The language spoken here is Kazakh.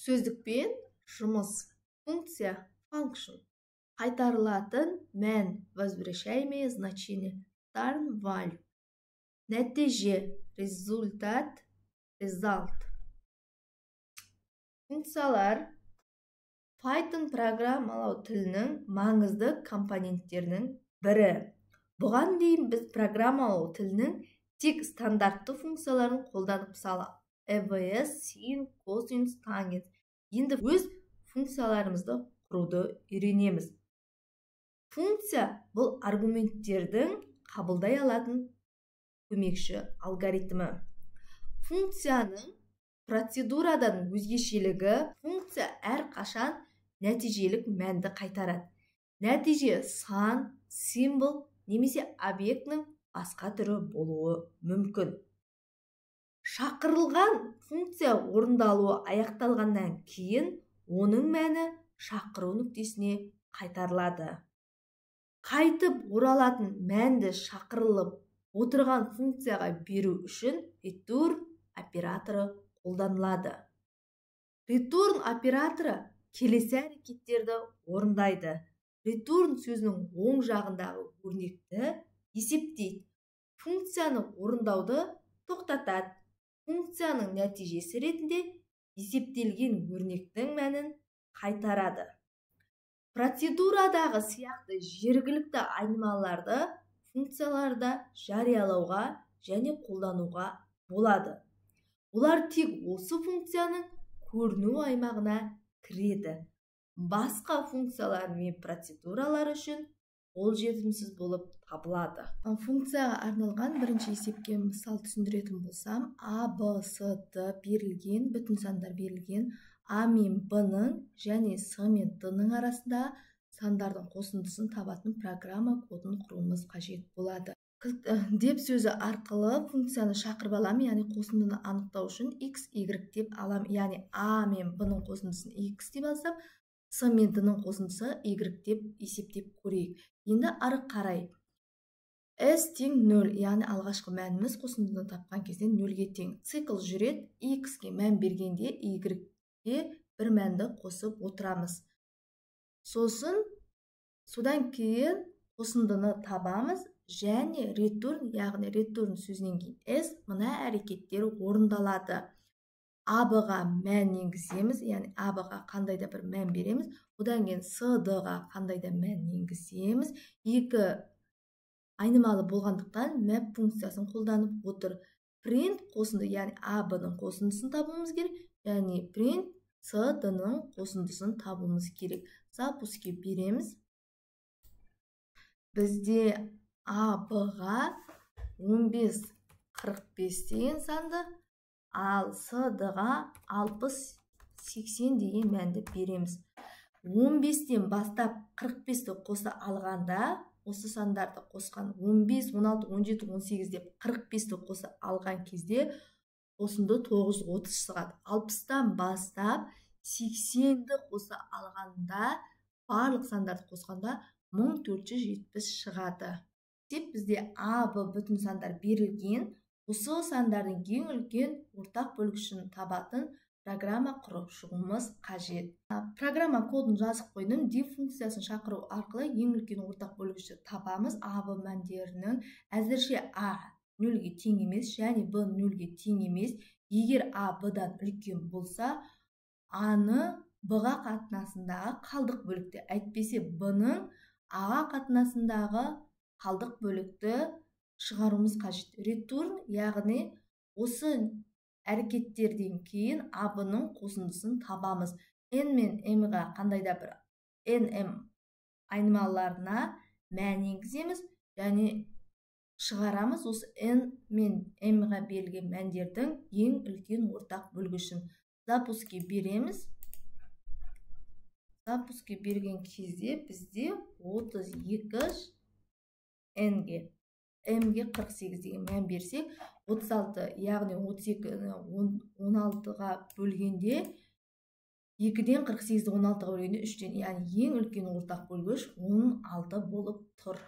Сөздікпен жұмыс, функция, function. Қайтарылатын мән, возвращаемое значение, return value. Нәтиже, результат, result. Функциялар Python программалау тілінің маңызды компоненттерінің бірі. Бұған дейін біз программалау тілінің тек стандартты функцияларын қолданып, мысалы EVS, sin, cosine, tangent. Енді өз функцияларымызды құруды үйренеміз. Функция бұл аргументтердің қабылдай алатын көмекші алгоритмі. Функцияның процедурадан өзгешелігі, функция әрқашан нәтижелік мәнді қайтарады. Нәтиже сан, символ немесе объектінің басқа түрі болуы мүмкін. Шақырылған функция орындалуы аяқталғаннан кейін оның мәні шақыру нүктесіне қайтарылады. Қайтып оралатын мәнді шақырылып отырған функцияға беру үшін return операторы қолданылады. Return операторы келесі әрекеттерді орындайды. Return сөзінің оң жағындағы өрнекті есептейді. Функцияны орындауды тоқтатады. Функцияның нәтижесі ретінде есептелген өрнектің мәнін қайтарады. Процедурадағы сияқты жергілікті айнымалыларды функцияларда жариялауға және қолдануға болады. Олар тек осы функцияның көріну аймағына кіреді. Басқа функциялар мен процедуралар үшін қолжетімсіз болып табылады. Функцияға арналған бірінші есепке мысал түсіндіретін болсам, A, B, C, D берілген, бүтін сандар берілген, A мен B-ның және C мен D-ның арасында сандардың қосындысын табатын программа кодын құруымыз қажет болады. Деп сөзі арқылы функцияны шақырып аламын, яғни қосындыны анықтау үшін x, y деп алам, яғни A мен B-ның қосындысын x деп алсам, C мен D-ның қосындысы y деп есептеп көрейік. Енді ары қарай s тең 0, яғни алғашқы мәніміз қосындыны тапқан кезде 0-ге тең. Цикл жүреді, x-ке мән бергенде y-ге бір мәнді қосып отырамыз. Содан кейін қосындыны табамыз және return, яғни return сөзінен кейін s мына әрекеттер орындалады. A-ға мән енгіземіз, яғни A-ға қандай да бір мән береміз. Одан кейін C-ға қандай да мән енгіземіз. Екі айнымалы болғандықтан map функциясын қолданып отыр. Print қосынды, яғни A-ның қосындысын табуымыз керек, яғни print C-ның қосындысын табуымыз керек. Запуске береміз. Бізде A-ға 15-45 деген санды, ал C-ға 60-80 деген мәнді береміз. 15-тен бастап 45-ті қоса алғанда, осы сандарды қосқан 15, 16, 17, 18 деп 45-ті қоса алған кезде қосынды 930 шығады. 60-тан бастап 80-ді қоса алғанда, барлық сандарды қосқанда 1470 шығады. Деп бізде A, B бүтін сандар берілген, осы сандардың ең үлкен ортақ бөлгішін табатын программа құрып шығуымыз қажет. Программа кодын жазып қойдым. Div функциясын шақыру арқылы ең үлкен ортақ бөлгішті табамыз. A, B мәндерінің әзірше A 0-ге тең емес және B 0-ге тең емес. Егер A B-дан үлкен болса, A-ны B-ға қатынасындағы қалдық бөлікті, әйтпесе B-ның A-ға қатынасындағы қалдық бөлікті шығаруымыз қажет. Return, яғни осы әрекеттерден кейін A-ның қосындысын табамыз. N мен M-ға қандай да бір NM айнымалыларына мән енгіземіз және шығарамыз осы N мен M-ға берілген мәндердің ең үлкен ортақ бөлгішін. Запуске береміз. Запуске берген кезде бізде 32 N-ге, M-ге 48 деген мән берсек, 36, яғни 32-ні 16-ға бөлгенде, 2-ден 48-ді 16-ға бөлгенде 3-ден, яғни ең үлкен ортақ бөлгіш 16 болып тұр.